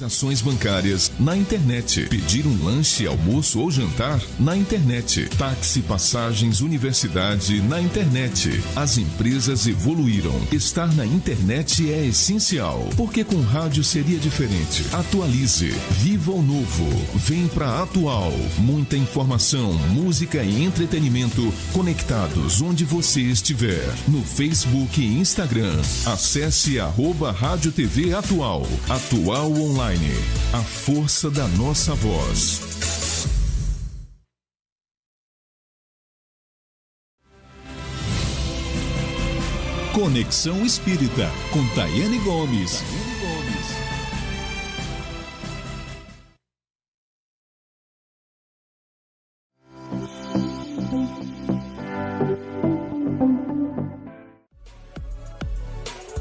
Ações bancárias na internet. Pedir um lanche, almoço ou jantar na internet. Táxi, passagens, universidade na internet. As empresas evoluíram. Estar na internet é essencial, porque com rádio seria diferente. Atualize. Viva o novo. Vem pra Atual. Muita informação, música e entretenimento conectados onde você estiver. No Facebook e Instagram. Acesse @Rádio TV Atual. Atual Online. A força da nossa voz. Conexão Espírita, com Tayane Gomes.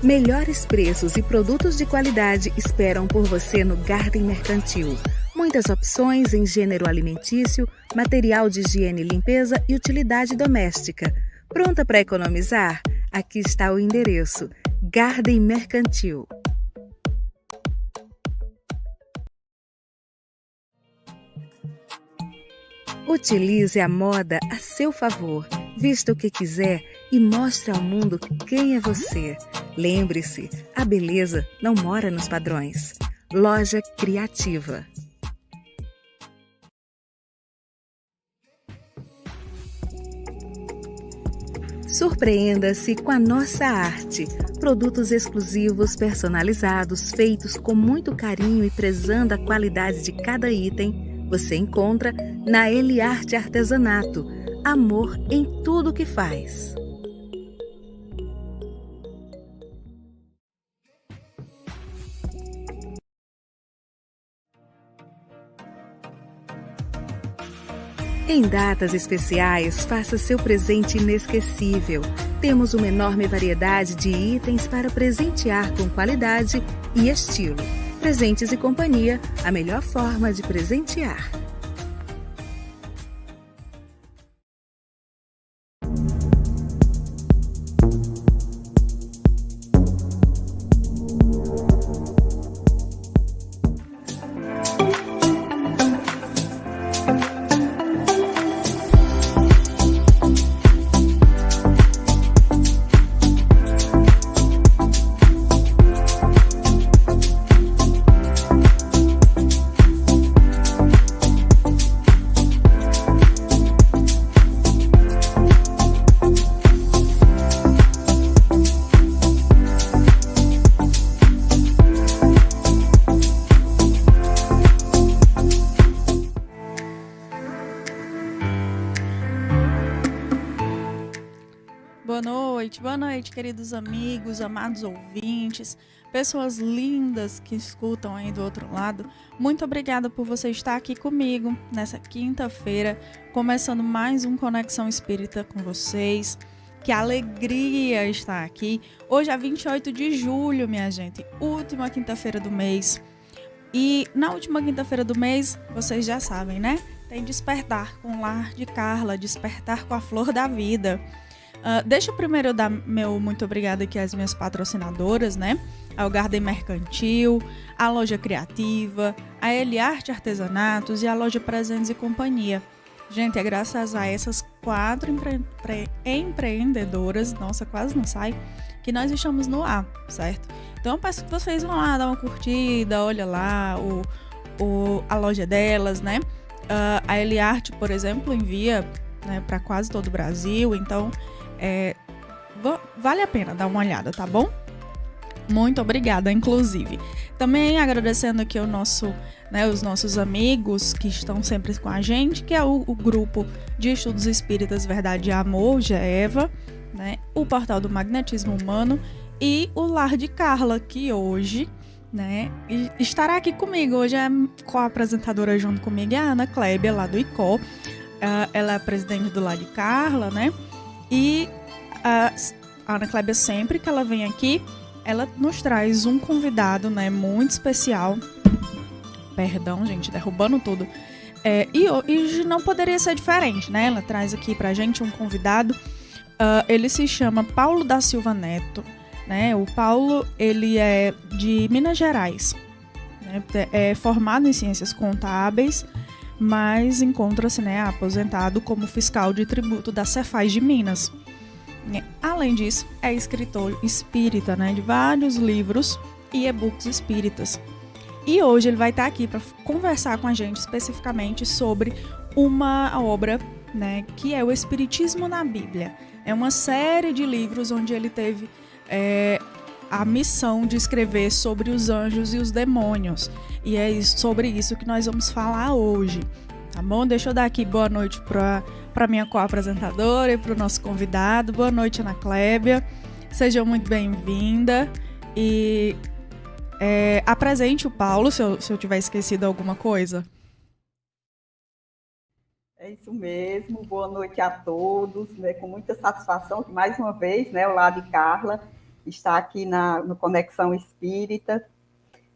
Melhores preços e produtos de qualidade esperam por você no Garden Mercantil. Muitas opções em gênero alimentício, material de higiene e limpeza e utilidade doméstica. Pronta para economizar? Aqui está o endereço: Garden Mercantil. Utilize a moda a seu favor. Vista o que quiser e mostre ao mundo quem é você. Lembre-se, a beleza não mora nos padrões. Loja Criativa. Surpreenda-se com a nossa arte. Produtos exclusivos personalizados, feitos com muito carinho e prezando a qualidade de cada item, você encontra na Eliarte Artesanato. Amor em tudo que faz. Em datas especiais, faça seu presente inesquecível. Temos uma enorme variedade de itens para presentear com qualidade e estilo. Presentes e companhia, a melhor forma de presentear. Boa noite, queridos amigos, amados ouvintes, pessoas lindas que escutam aí do outro lado. Muito obrigada por você estar aqui comigo nessa quinta-feira, começando mais um Conexão Espírita com vocês. Que alegria estar aqui. Hoje é 28 de julho, minha gente, última quinta-feira do mês. E na última quinta-feira do mês, vocês já sabem, né? Tem Despertar com o Lar de Carla, Despertar com a Flor da Vida. Deixa eu primeiro dar meu muito obrigada aqui às minhas patrocinadoras, né? Ao Garden Mercantil, a Loja Criativa, a Eliarte Artesanatos e a Loja Presentes e Companhia. Gente, é graças a essas 4 empreendedoras, nossa, quase não sai, que nós estamos no ar, certo? Então eu peço que vocês vão lá dar uma curtida, olha lá a loja delas, né? A Eliarte, por exemplo, envia, né, para quase todo o Brasil, então vale a pena dar uma olhada, tá bom? Muito obrigada, inclusive. Também agradecendo aqui os nossos amigos que estão sempre com a gente, que é o grupo de estudos espíritas Verdade e Amor, GEVA, né? O portal do Magnetismo Humano e o Lar de Carla, que hoje, né, estará aqui comigo. Hoje é co-apresentadora junto comigo, a Ana Clébia, lá do ICO. Ela é a presidente do Lar de Carla, né? E a Ana Clébia, sempre que ela vem aqui, ela nos traz um convidado, né, muito especial. Perdão, gente, derrubando tudo. E hoje não poderia ser diferente, né? Ela traz aqui pra gente um convidado. Ele se chama Paulo da Silva Neto, né? O Paulo, ele é de Minas Gerais, né? É formado em ciências contábeis, mas encontra-se, né, aposentado como fiscal de tributo da Cefaz de Minas. Além disso, é escritor espírita, né, de vários livros e e-books espíritas. E hoje ele vai estar aqui para conversar com a gente especificamente sobre uma obra, né, que é o Espiritismo na Bíblia. É uma série de livros onde ele teve a missão de escrever sobre os anjos e os demônios. E é sobre isso que nós vamos falar hoje, tá bom? Deixa eu dar aqui boa noite para minha co-apresentadora e para o nosso convidado. Boa noite, Ana Clébia. Seja muito bem-vinda. E apresente o Paulo, se eu tiver esquecido alguma coisa. É isso mesmo. Boa noite a todos. Né? Com muita satisfação que, mais uma vez, né, o Lado de Carla está aqui no Conexão Espírita.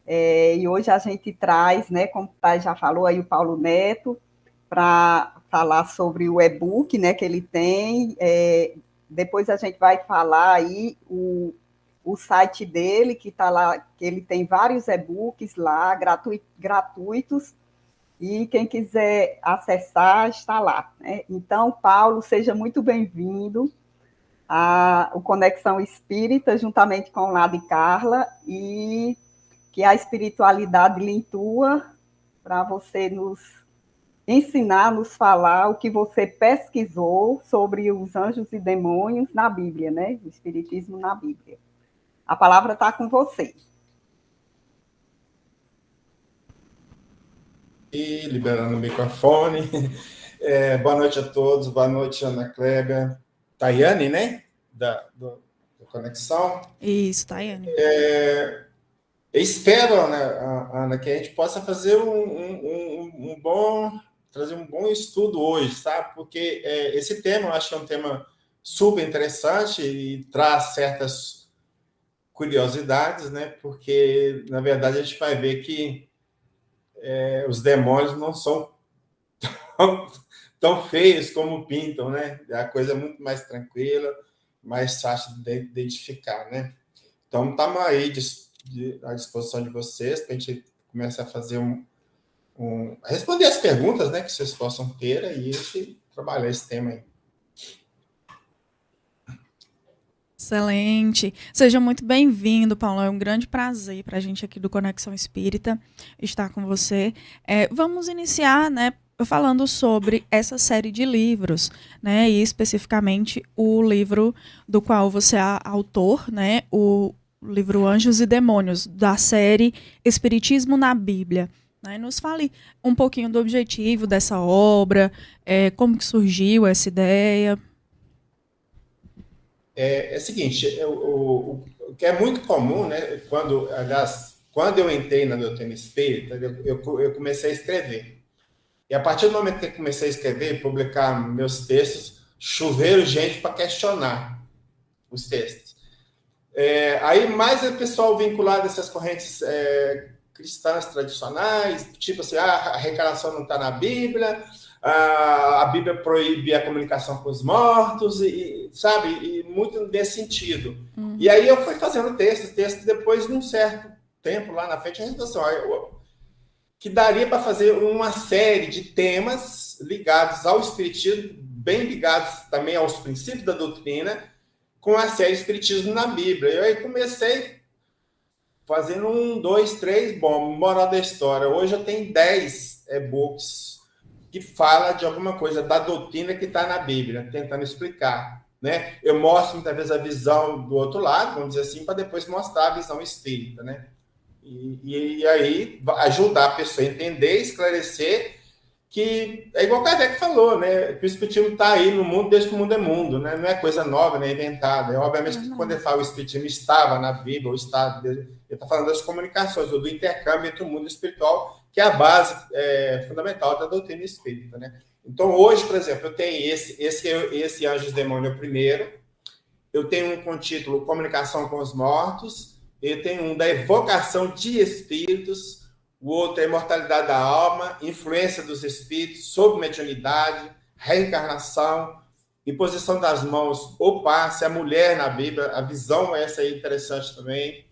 E hoje a gente traz, né, como o pai já falou aí, o Paulo Neto, para falar sobre o e-book, né, que ele tem. Depois a gente vai falar aí o site dele, que está lá, que ele tem vários e-books lá, gratuitos, e quem quiser acessar está lá. Né? Então, Paulo, seja muito bem-vindo ao Conexão Espírita, juntamente com o Lado de Carla, e que a espiritualidade lhe intua para você nos ensinar, nos falar o que você pesquisou sobre os anjos e demônios na Bíblia, né? O Espiritismo na Bíblia. A palavra está com você. E liberando o microfone. Boa noite a todos, boa noite, Ana Clébia. Tayane, né? Da Conexão. Isso, Tayane. Eu espero, Ana, que a gente possa fazer trazer um bom estudo hoje, sabe? Porque esse tema, eu acho que é um tema super interessante e traz certas curiosidades, né? Porque, na verdade, a gente vai ver que os demônios não são tão feios como pintam, né? A coisa é muito mais tranquila, mais fácil de identificar, né? Então, estamos aí à disposição de vocês para a gente começar a fazer responder as perguntas, né, que vocês possam ter e a gente trabalhar esse tema aí. Excelente. Seja muito bem-vindo, Paulo. É um grande prazer para a gente aqui do Conexão Espírita estar com você. Vamos iniciar, né, falando sobre essa série de livros, né, e especificamente o livro do qual você é autor, né, o livro Anjos e Demônios, da série Espiritismo na Bíblia. Né? Nos fale um pouquinho do objetivo dessa obra, como que surgiu essa ideia. É o seguinte, o que é muito comum, né, quando eu entrei na doutrina espírita, eu comecei a escrever. E a partir do momento que eu comecei a escrever, publicar meus textos, choveram gente para questionar os textos. Aí mais o pessoal vinculado a essas correntes cristãs tradicionais, tipo assim, a reencarnação não está na Bíblia, a Bíblia proíbe a comunicação com os mortos, sabe? E muito nesse sentido. Uhum. E aí eu fui fazendo textos, depois de um certo tempo lá na frente, a gente pensou que daria para fazer uma série de temas ligados ao espiritismo, bem ligados também aos princípios da doutrina, com a série Espiritismo na Bíblia. Eu aí comecei fazendo 1, 2, 3, moral da história. Hoje eu tenho 10 e-books que fala de alguma coisa da doutrina que está na Bíblia, tentando explicar. Né? Eu mostro muitas vezes a visão do outro lado, vamos dizer assim, para depois mostrar a visão espírita. Né? E aí ajudar a pessoa a entender, esclarecer, que é igual o Kardec falou, né? Que o espiritismo está aí no mundo desde que o mundo é mundo, né? Não é coisa nova, nem inventada. Obviamente que quando ele fala o espiritismo estava na Bíblia, ou está, ele está falando das comunicações, ou do intercâmbio entre o mundo espiritual, que é a base fundamental da doutrina espírita, né? Então, hoje, por exemplo, eu tenho esse Anjos e Demônios primeiro, eu tenho um com o título Comunicação com os Mortos, eu tenho um da Evocação de Espíritos, o outro é Imortalidade da Alma, Influência dos Espíritos, sobre mediunidade, reencarnação, imposição das mãos, o passe, a mulher na Bíblia, a visão essa aí interessante também.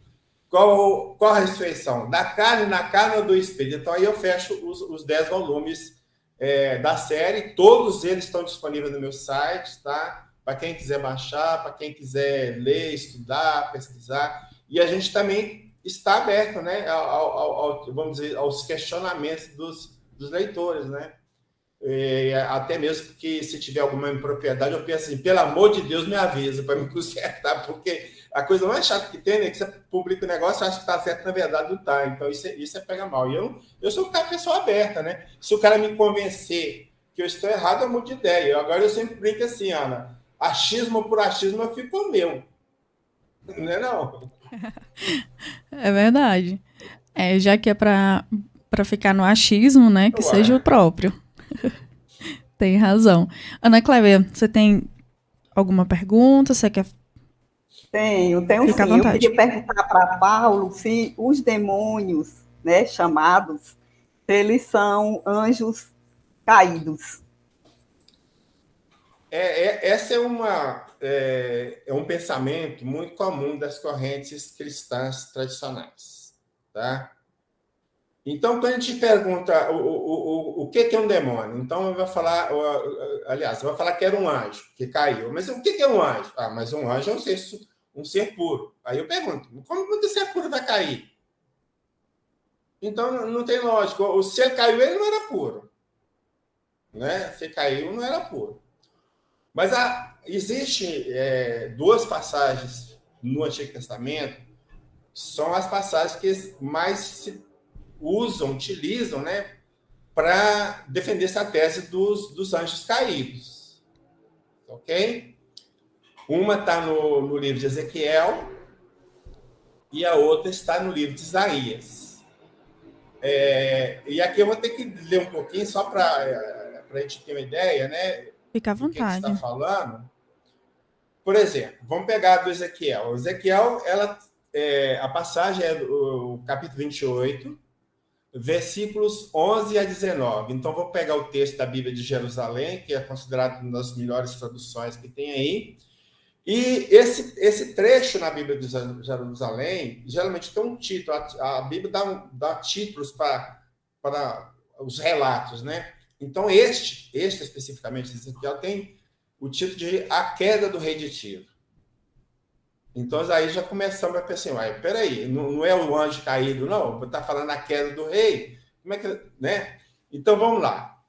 Qual a ressurreição? Da carne, na carne ou do espírito? Então, aí eu fecho os 10 volumes da série. Todos eles estão disponíveis no meu site, tá? Para quem quiser baixar, para quem quiser ler, estudar, pesquisar. E a gente também está aberto, né, vamos dizer, aos questionamentos dos leitores, né? Até mesmo que se tiver alguma impropriedade, eu penso assim, pelo amor de Deus, me avisa para me consertar, porque a coisa mais chata que tem é que você publica o negócio e acha que está certo, na verdade não está. Então, isso é pegar mal. E eu sou uma pessoa aberta, né? Se o cara me convencer que eu estou errado, eu mudo de ideia. Agora eu sempre brinco assim, Ana, achismo por achismo eu fico meu. Não é não? É verdade. Já que é para ficar no achismo, né? Que seja o próprio. Tem razão. Ana Clélia, você tem alguma pergunta? Você quer... Tenho Fica sim. Eu queria perguntar para Paulo se os demônios, né, chamados, eles são anjos caídos. Essa é um pensamento muito comum das correntes cristãs tradicionais, tá? Então, quando a gente pergunta o que é um demônio, então eu vou falar, aliás, eu vou falar que era um anjo que caiu. Mas o que é um anjo? Ah, mas um anjo é um ser puro. Aí eu pergunto, como que ser puro vai cair? Então, não tem lógica. Se ele caiu, ele não era puro. Né? Se caiu, não era puro. Mas existe duas passagens no Antigo Testamento, são as passagens que mais se utilizam, né, para defender essa tese dos anjos caídos. Ok? Uma está no livro de Ezequiel e a outra está no livro de Isaías. E aqui eu vou ter que ler um pouquinho só para a gente ter uma ideia, né? Fica à vontade. Do que está falando. Por exemplo, vamos pegar do Ezequiel. Ezequiel, a passagem é do capítulo 28, versículos 11 a 19. Então, vou pegar o texto da Bíblia de Jerusalém, que é considerado uma das melhores traduções que tem aí. E esse trecho na Bíblia de Jerusalém, geralmente tem um título. A Bíblia dá títulos para os relatos, né? Então, este especificamente, Ezequiel, tem o título de A Queda do Rei de Tiro. Então, aí já começamos a pensar, peraí, não é o anjo caído, não? Está falando a queda do rei? Como é que, né? Então, vamos lá.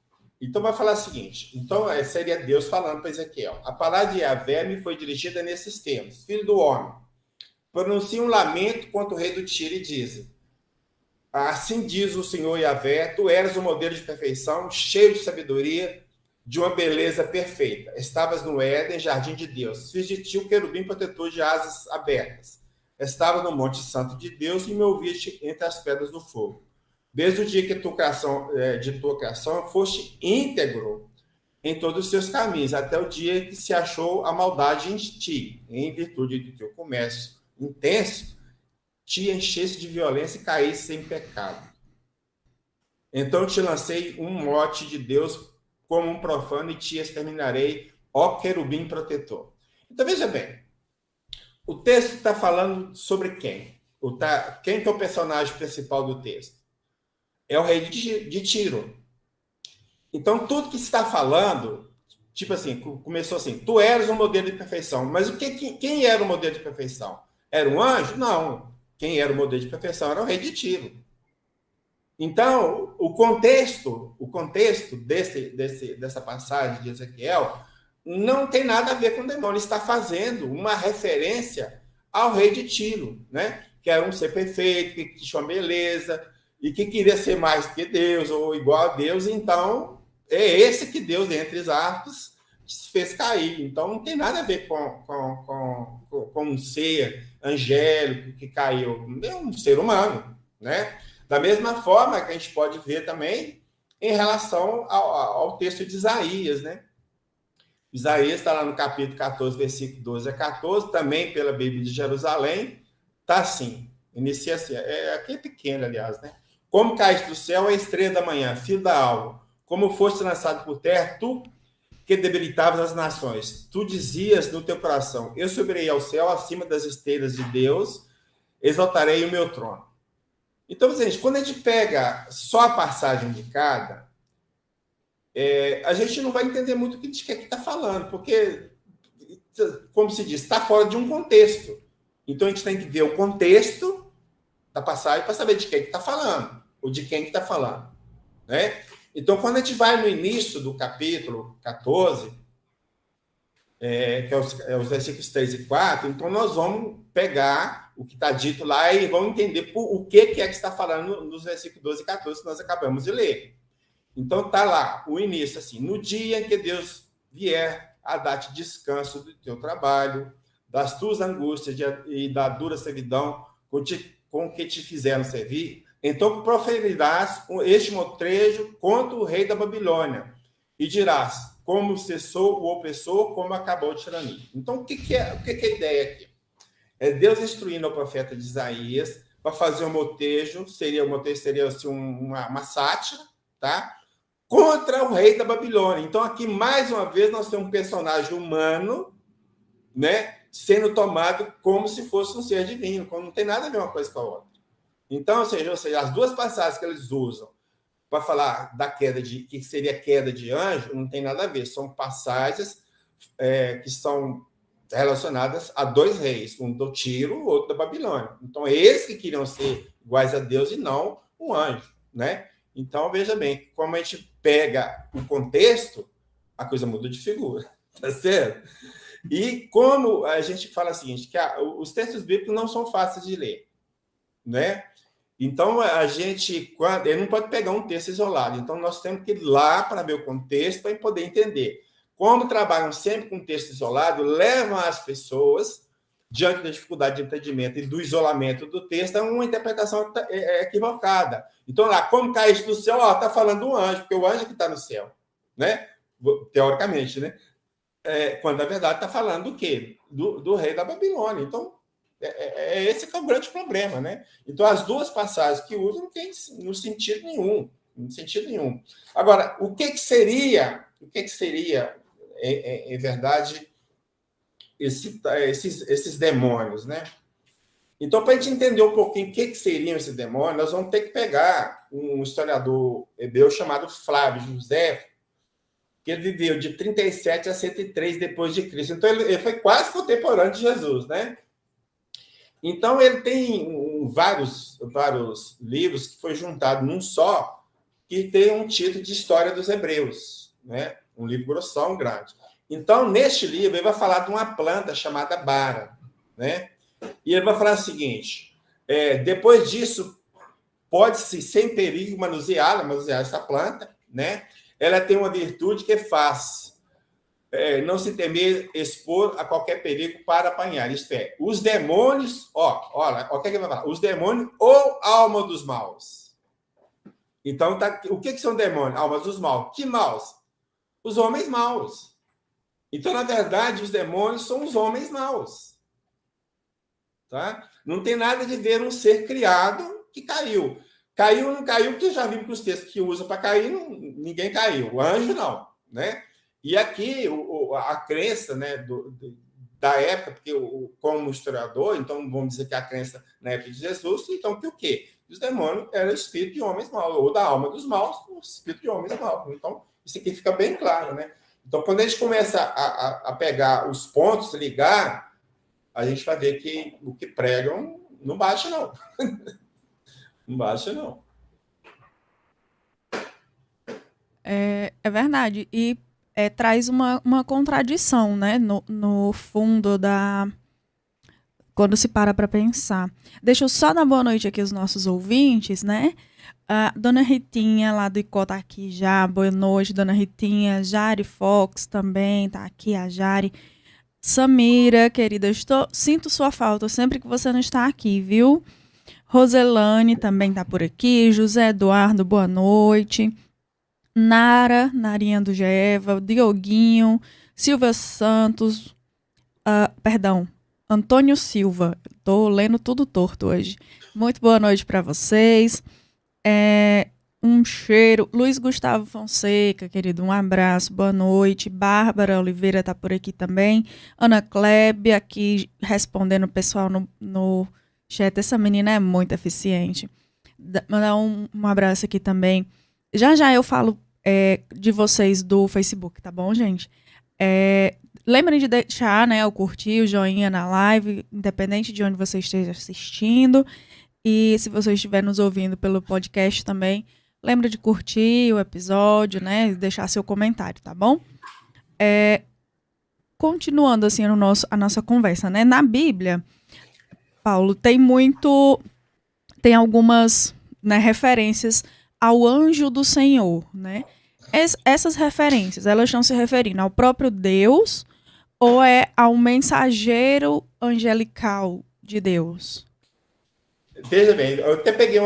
Então, vai falar o seguinte. Então, seria Deus falando para Ezequiel. A palavra de Yahvé me foi dirigida nesses termos. Filho do homem, pronuncia um lamento contra o rei do Tiro e diz: assim diz o Senhor Yahvé, tu eras um modelo de perfeição, cheio de sabedoria, de uma beleza perfeita. Estavas no Éden, jardim de Deus. Fiz de ti o querubim protetor de asas abertas. Estava no monte santo de Deus e me ouviste entre as pedras do fogo. Desde o dia que de tua criação foste íntegro em todos os seus caminhos, até o dia que se achou a maldade em ti, em virtude do teu comércio intenso, te enchesse de violência e caísse em pecado. Então te lancei um mote de Deus como um profano e te exterminarei, ó querubim protetor. Então, veja bem, o texto está falando sobre quem? Quem que é o personagem principal do texto? É o rei de Tiro. Então, tudo que está falando, tipo assim, começou assim, tu eras um modelo de perfeição, mas quem era o modelo de perfeição? Era um anjo? Não. Quem era o modelo de perfeição era o rei de Tiro. Então, o contexto dessa passagem de Ezequiel não tem nada a ver com o demônio. Ele está fazendo uma referência ao rei de Tiro, né? Que era um ser perfeito, que tinha uma beleza e que queria ser mais que Deus ou igual a Deus. Então, é esse que Deus, dentre os arcos, fez cair. Então, não tem nada a ver com um ser angélico que caiu. É um ser humano, né? Da mesma forma que a gente pode ver também em relação ao texto de Isaías, né? Isaías está lá no capítulo 14, versículo 12 a 14, também pela Bíblia de Jerusalém, está assim, inicia assim, aqui é pequeno, aliás, né? Como caíste do céu a estrela da manhã, filho da alva, como foste lançado por terra, tu que debilitavas as nações, tu dizias no teu coração, eu subirei ao céu acima das estrelas de Deus, exaltarei o meu trono. Então, gente, quando a gente pega só a passagem de cada, a gente não vai entender muito o que a gente quer que está falando, porque, como se diz, está fora de um contexto. Então, a gente tem que ver o contexto da passagem para saber de quem que está falando, ou de quem que está falando, né? Então, quando a gente vai no início do capítulo 14, que é os versículos 3 e 4, então nós vamos pegar o que está dito lá e vamos entender o que é que está falando nos versículos 12 e 14 que nós acabamos de ler. Então, está lá o início, assim, no dia em que Deus vier a dar-te descanso do teu trabalho, das tuas angústias e da dura servidão com que te fizeram servir, então proferirás este motrejo contra o rei da Babilônia e dirás, como cessou o opressor, como acabou de tiranir. Então, o que é a ideia aqui? É Deus instruindo o profeta de Isaías para fazer um motejo, seria assim, uma sátira, tá? Contra o rei da Babilônia. Então, aqui, mais uma vez, nós temos um personagem humano, né, sendo tomado como se fosse um ser divino, quando não tem nada a ver uma coisa com a outra. Então, ou seja, as duas passagens que eles usam para falar da queda que seria queda de anjo, não tem nada a ver. São passagens que são relacionadas a dois reis, um do Tiro, o outro da Babilônia. Então, eles que queriam ser iguais a Deus e não um anjo, né? Então, veja bem, como a gente pega o contexto, a coisa muda de figura, tá certo? E como a gente fala o seguinte, que os textos bíblicos não são fáceis de ler, né? Então, ele não pode pegar um texto isolado. Então, nós temos que ir lá para ver o contexto para poder entender. Como trabalham sempre com texto isolado, levam as pessoas, diante da dificuldade de entendimento e do isolamento do texto, a uma interpretação equivocada. Então, lá, como caíste do céu, está falando do anjo, porque o anjo que está no céu, né? Teoricamente, né? Quando, na verdade, está falando do quê? Do rei da Babilônia. Então, esse que é o grande problema, né? Então, as duas passagens que usam não tem no sentido nenhum. No sentido nenhum. Agora, o que seria, em verdade, esses demônios, né? Então, para a gente entender um pouquinho o que seriam esses demônios, nós vamos ter que pegar um historiador hebreu chamado Flávio José, que ele viveu de 37 a 103 depois de Cristo. Então, ele foi quase contemporâneo de Jesus, né? Então, ele tem vários livros que foi juntado num só, que tem um título de História dos Hebreus, né? Um livro grossão, grande. Então, neste livro, ele vai falar de uma planta chamada bara, né? E ele vai falar o seguinte, depois disso, pode-se, sem perigo, manusear essa planta, né? Ela tem uma virtude que faz não se temer expor a qualquer perigo para apanhar. Isto é, os demônios, olha, o que ele vai falar? Os demônios ou alma dos maus. Então, o que são demônios? Almas dos maus. Que maus? Os homens maus. Então, na verdade, os demônios são os homens maus. Tá? Não tem nada de ver um ser criado que caiu. Caiu ou não caiu, porque já vimos que os textos que usam para cair, ninguém caiu. O anjo não, né? E aqui, a crença, né, da época, porque como historiador, então vamos dizer que a crença na época de Jesus, então que o quê? Os demônios eram o espírito de homens maus, ou da alma dos maus, o espírito de homens maus. Então, isso aqui fica bem claro, né? Então, quando a gente começa a pegar os pontos, ligar, a gente vai ver que o que pregam não baixa, não. Não baixa, não. É verdade. E traz uma contradição, né? No fundo quando se para pensar. Deixa eu só dar boa noite aqui aos nossos ouvintes, né? A Dona Ritinha, lá do Icó, tá aqui já. Boa noite, Dona Ritinha. Jari Fox também tá aqui, a Jari. Samira, querida, sinto sua falta sempre que você não está aqui, viu? Roselane também tá por aqui. José Eduardo, boa noite. Narinha do Geva, Dioguinho, Silvia Santos, Antônio Silva. Tô lendo tudo torto hoje. Muito boa noite para vocês. Um cheiro. Luiz Gustavo Fonseca, querido, um abraço, boa noite. Bárbara Oliveira tá por aqui também. Ana Klebe aqui respondendo o pessoal no Chat, essa menina é muito eficiente. Mandar um abraço aqui também. Já eu falo de vocês do Facebook, tá bom, gente? Lembrem de deixar, né, o curtir, o joinha na live, independente de onde você esteja assistindo. E se você estiver nos ouvindo pelo podcast também, lembra de curtir o episódio, né, e deixar seu comentário, tá bom? Continuando, assim, a nossa conversa, né? Na Bíblia, Paulo, tem algumas, né, referências ao anjo do Senhor, né? Essas referências, elas estão se referindo ao próprio Deus ou ao mensageiro angelical de Deus? Veja bem, eu até peguei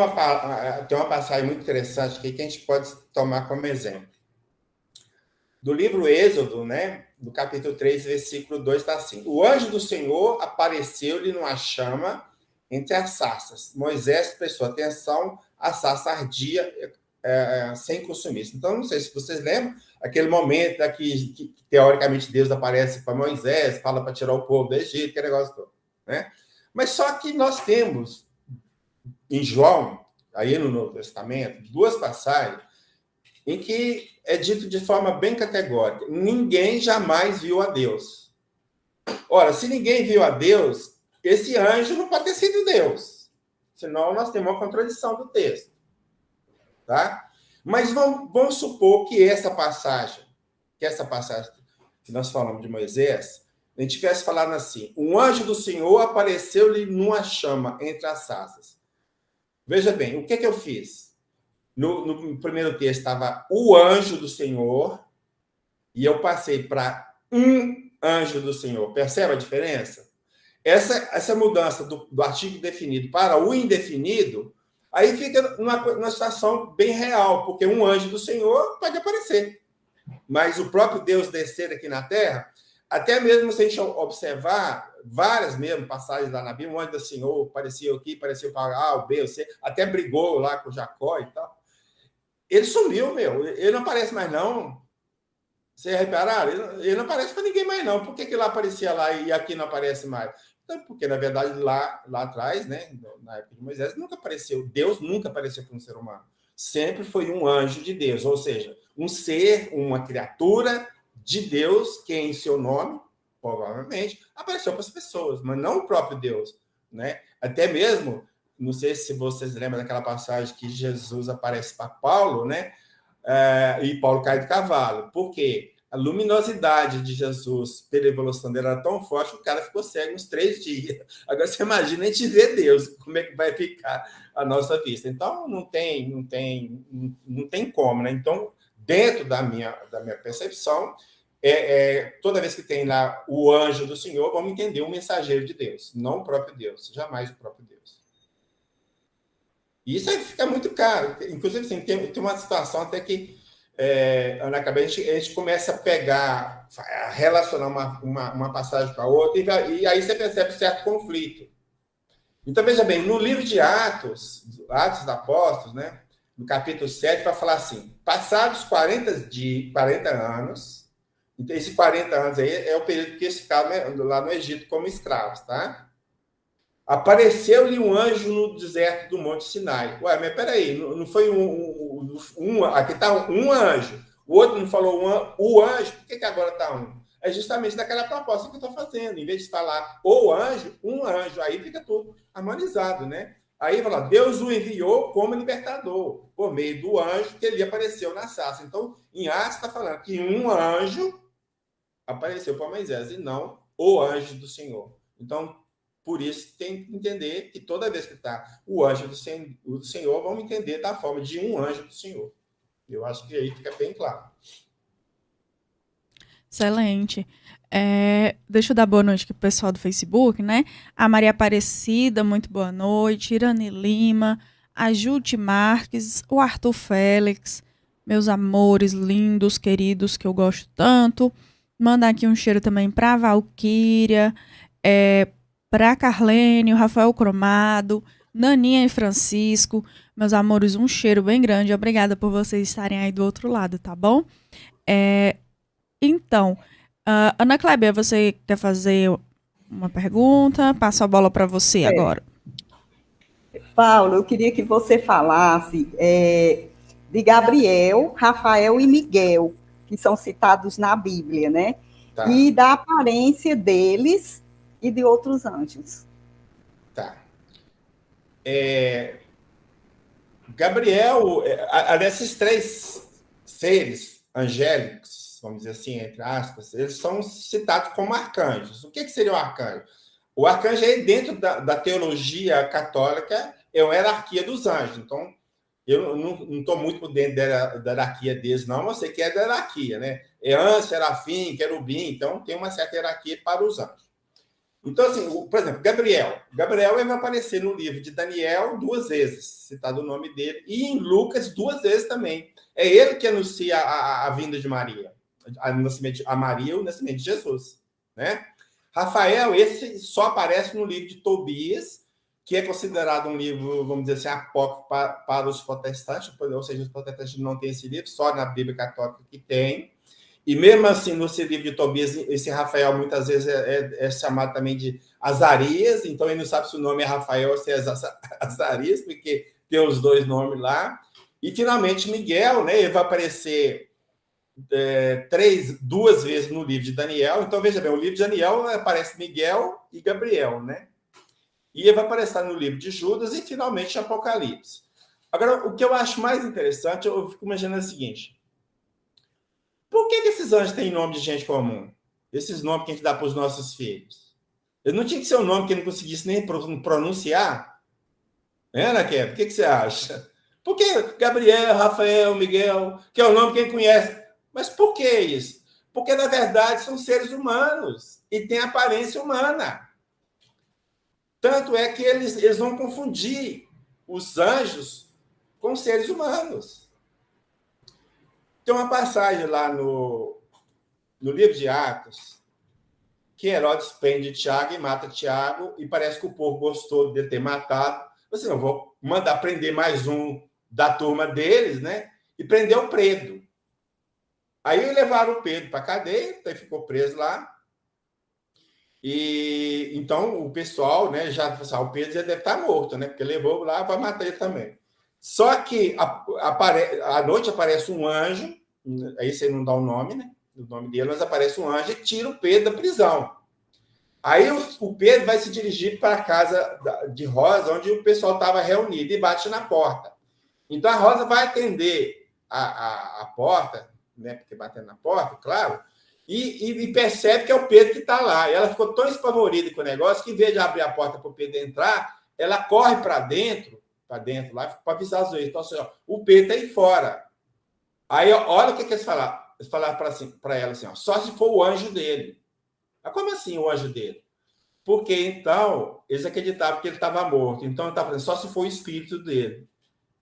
tem uma passagem muito interessante aqui que a gente pode tomar como exemplo. Do livro Êxodo, né, do capítulo 3, versículo 2, está assim: o anjo do Senhor apareceu-lhe numa chama entre as sarças. Moisés prestou atenção, a sarça ardia sem consumir. Então, não sei se vocês lembram, aquele momento que teoricamente Deus aparece para Moisés, fala para tirar o povo do Egito, aquele negócio todo, né? Mas só que nós temos, em João, aí no Novo Testamento, duas passagens em que é dito de forma bem categórica: ninguém jamais viu a Deus. Ora, se ninguém viu a Deus, esse anjo não pode ter sido Deus. Senão nós temos uma contradição do texto. Tá? Mas vamos supor que essa passagem que nós falamos de Moisés, a gente tivesse falado assim: um anjo do Senhor apareceu-lhe numa chama entre as sarças. Veja bem, o que eu fiz? No primeiro texto estava o anjo do Senhor, e eu passei para um anjo do Senhor. Percebe a diferença? Essa mudança do artigo definido para o indefinido, aí fica numa situação bem real, porque um anjo do Senhor pode aparecer. Mas o próprio Deus descer aqui na Terra, até mesmo se a gente observar várias mesmo passagens lá na Bíblia, um anjo do Senhor apareceu aqui, apareceu para A, o B, o C, até brigou lá com Jacó e tal. Ele sumiu, ele não aparece mais não. Vocês repararam? Ele não aparece para ninguém mais não. Por que lá aparecia lá e aqui não aparece mais? Então, porque, na verdade, lá atrás, né, na época de Moisés, nunca apareceu, Deus nunca apareceu para um ser humano. Sempre foi um anjo de Deus, ou seja, um ser, uma criatura de Deus, que em seu nome, provavelmente, apareceu para as pessoas, mas não o próprio Deus, né? Até mesmo, não sei se vocês lembram daquela passagem que Jesus aparece para Paulo, né? E Paulo cai do cavalo. Por quê? A luminosidade de Jesus pela evolução dele era tão forte que o cara ficou cego uns 3 dias. Agora você imagina a gente ver Deus, como é que vai ficar a nossa vista. Então, não tem como, né? Então, dentro da minha percepção, toda vez que tem lá o anjo do Senhor, vamos entender o mensageiro de Deus, não o próprio Deus, jamais o próprio Deus. E isso aí fica muito claro. Inclusive, assim, tem uma situação até que Ana Cabral, a gente começa a relacionar uma passagem com a outra, e aí você percebe certo conflito. Então, veja bem, no livro de Atos dos Apóstolos, né, no capítulo 7, vai falar assim: passados 40 anos, então esses 40 anos aí é o período que eles ficaram, né, lá no Egito como escravos, tá? Apareceu-lhe um anjo no deserto do Monte Sinai. Ué, mas peraí, não foi aqui está um anjo, o outro não falou o anjo, por que agora está um? É justamente daquela proposta que eu estou fazendo, em vez de falar o anjo, um anjo, aí fica tudo harmonizado, né? Aí fala, Deus o enviou como libertador, por meio do anjo que ele apareceu na sarça. Então, em Atos está falando que um anjo apareceu para Moisés e não o anjo do Senhor. Então, por isso, tem que entender que toda vez que está o anjo do Senhor, vamos entender da forma de um anjo do Senhor. Eu acho que aí fica bem claro. Excelente. Deixa eu dar boa noite aqui pro pessoal do Facebook, né? A Maria Aparecida, muito boa noite. Irane Lima, a Jute Marques, o Arthur Félix, meus amores lindos, queridos, que eu gosto tanto. Mandar aqui um cheiro também para a Valquíria, para Carlene, o Rafael Cromado, Naninha e Francisco. Meus amores, um cheiro bem grande. Obrigada por vocês estarem aí do outro lado, tá bom? Então, Ana Kleber, você quer fazer uma pergunta? Passo a bola para você agora. Paulo, eu queria que você falasse de Gabriel, Rafael e Miguel, que são citados na Bíblia, né? Tá. E da aparência deles e de outros anjos. Tá. Gabriel, desses três seres angélicos, vamos dizer assim, entre aspas, eles são citados como arcanjos. O que seria o arcanjo? O arcanjo é dentro da teologia católica, é a hierarquia dos anjos. Então, eu não estou muito por dentro da hierarquia deles, não, mas eu sei que é da hierarquia, né? É anjo, serafim, querubim, então tem uma certa hierarquia para os anjos. Então, assim, por exemplo, Gabriel ele vai aparecer no livro de Daniel 2 vezes, citado o nome dele, e em Lucas 2 vezes também. É ele que anuncia a vinda de Maria, a Maria, o nascimento de Jesus, né? Rafael, esse só aparece no livro de Tobias, que é considerado um livro, vamos dizer assim, apócrifo para os protestantes, ou seja, os protestantes não têm esse livro, só na Bíblia Católica que tem. E mesmo assim, no livro de Tobias, esse Rafael muitas vezes é chamado também de Azarias, então ele não sabe se o nome é Rafael ou se é Azarias, porque tem os dois nomes lá. E finalmente Miguel, né, ele vai aparecer 2 vezes no livro de Daniel. Então, veja bem, o livro de Daniel aparece Miguel e Gabriel, né? E ele vai aparecer no livro de Judas e finalmente Apocalipse. Agora, o que eu acho mais interessante, eu fico imaginando o seguinte: por que esses anjos têm nome de gente comum? Esses nomes que a gente dá para os nossos filhos. Ele não tinha que ser um nome que ele não conseguisse nem pronunciar? Raquel? O que você acha? Por que Gabriel, Rafael, Miguel, que é o nome que ele conhece? Mas por que isso? Porque, na verdade, são seres humanos e têm aparência humana. Tanto é que eles vão confundir os anjos com seres humanos. Tem uma passagem lá no livro de Atos, que Herodes prende Tiago e mata Tiago, e parece que o povo gostou de ter matado. Assim, eu vou mandar prender mais um da turma deles, né? E prender o Pedro. Aí levaram o Pedro para a cadeia, então ficou preso lá. E então o pessoal, né, já o Pedro já deve estar morto, né? Porque levou lá para matar ele também. Só que à noite aparece um anjo, aí você não dá o nome, né? O nome dele, mas aparece um anjo e tira o Pedro da prisão. Aí o Pedro vai se dirigir para a casa de Rosa, onde o pessoal estava reunido, e bate na porta. Então a Rosa vai atender a porta, né? Porque batendo na porta, claro, e percebe que é o Pedro que está lá. E ela ficou tão espavorida com o negócio que, em vez de abrir a porta para o Pedro entrar, ela corre para dentro lá, para avisar os dois. Então, assim, ó, o Pedro está aí fora. Aí, olha o que eles falaram. Eles falaram para ela assim, ó, só se for o anjo dele. Mas como assim o anjo dele? Porque, então, eles acreditavam que ele estava morto. Então, ele estava falando, só se for o espírito dele.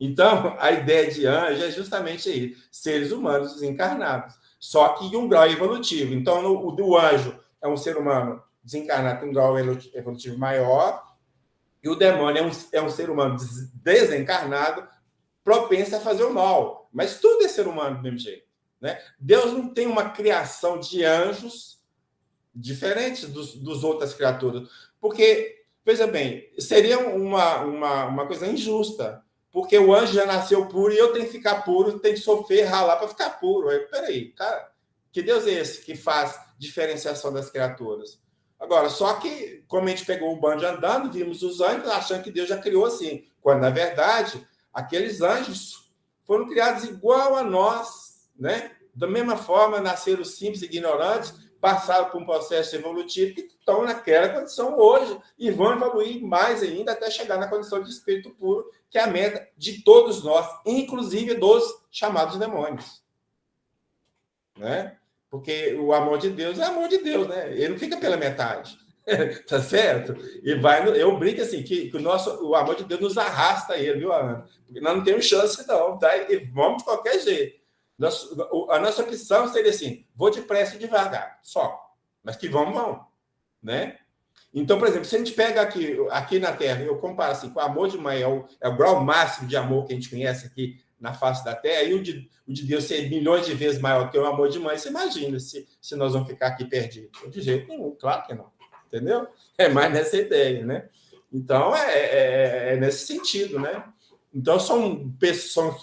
Então, a ideia de anjo é justamente aí, seres humanos desencarnados, só que em um grau evolutivo. Então, o anjo é um ser humano desencarnado em um grau evolutivo maior, e o demônio é um ser humano desencarnado, propenso a fazer o mal. Mas tudo é ser humano do mesmo jeito, né? Deus não tem uma criação de anjos diferentes dos outras criaturas, porque, veja bem, seria uma coisa injusta, porque o anjo já nasceu puro e eu tenho que ficar puro, tenho que sofrer, ralar para ficar puro. Peraí, cara, que Deus é esse que faz diferenciação das criaturas? Agora, só que, como a gente pegou o bando andando, vimos os anjos achando que Deus já criou assim, quando, na verdade, aqueles anjos foram criados igual a nós, né? Da mesma forma, nasceram simples e ignorantes, passaram por um processo evolutivo e estão naquela condição hoje e vão evoluir mais ainda até chegar na condição de espírito puro, que é a meta de todos nós, inclusive dos chamados demônios, né? Porque o amor de Deus é amor de Deus, né? Ele não fica pela metade, tá certo? E eu brinco assim, que o amor de Deus nos arrasta a ele, viu, Ana? Porque nós não temos chance não, tá? E vamos de qualquer jeito. A nossa opção seria assim, vou depressa e devagar, só. Mas que vamos, né? Então, por exemplo, se a gente pega aqui na Terra, eu comparo assim, com o amor de mãe, é o grau máximo de amor que a gente conhece aqui na face da Terra, e o de Deus ser milhões de vezes maior que o amor de mãe, você imagina se nós vamos ficar aqui perdidos. De jeito nenhum, claro que não. Entendeu? É mais nessa ideia, né? Então, é nesse sentido, né? Então, são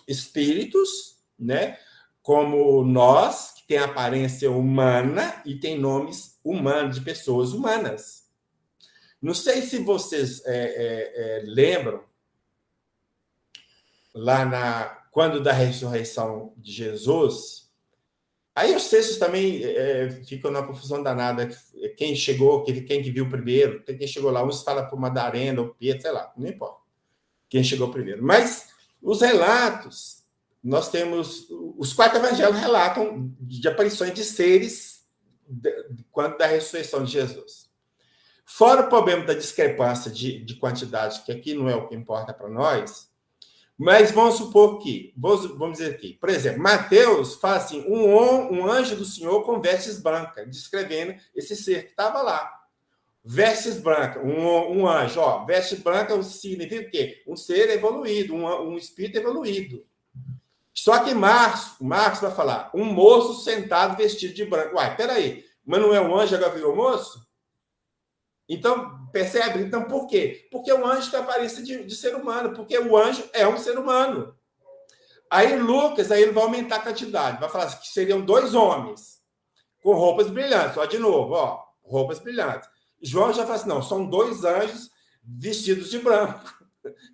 espíritos, né? Como nós, que tem aparência humana e tem nomes humanos, de pessoas humanas. Não sei se vocês lembram, lá quando da ressurreição de Jesus, aí os textos também ficam na confusão danada. Quem chegou, quem que viu primeiro, quem chegou lá, uns falam por Madalena ou Pedro, sei lá, não importa quem chegou primeiro. Mas os relatos, nós temos, os 4 evangelhos relatam de aparições de seres quando da ressurreição de Jesus. Fora o problema da discrepância de quantidade, que aqui não é o que importa para nós, mas vamos supor que, vamos dizer aqui, por exemplo, Mateus fala assim, um anjo do Senhor com vestes brancas, descrevendo esse ser que estava lá. Vestes brancas, um anjo, veste branca significa o quê? Um ser evoluído, um espírito evoluído. Só que Marcos vai falar, um moço sentado vestido de branco. Uai, peraí, mas não é um anjo, agora virou moço? Então, percebe? Então, por quê? Porque o anjo tem aparência de ser humano, porque o anjo é um ser humano. Aí Lucas, ele vai aumentar a quantidade, vai falar que seriam 2 homens com roupas brilhantes. De novo, roupas brilhantes. João já fala assim, não, são 2 anjos vestidos de branco.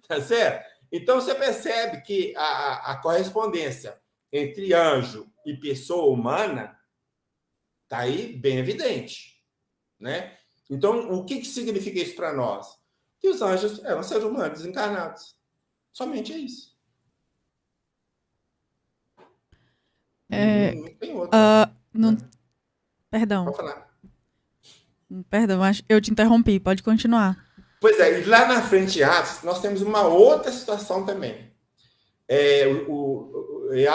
Tá certo? Então, você percebe que a correspondência entre anjo e pessoa humana está aí bem evidente, né? Então, o que significa isso para nós? Que os anjos eram seres humanos desencarnados. Somente é isso. Não tem outro. Perdão. Pode falar. Perdão, eu te interrompi. Pode continuar. Pois é, e lá na frente de Atos, nós temos uma outra situação também.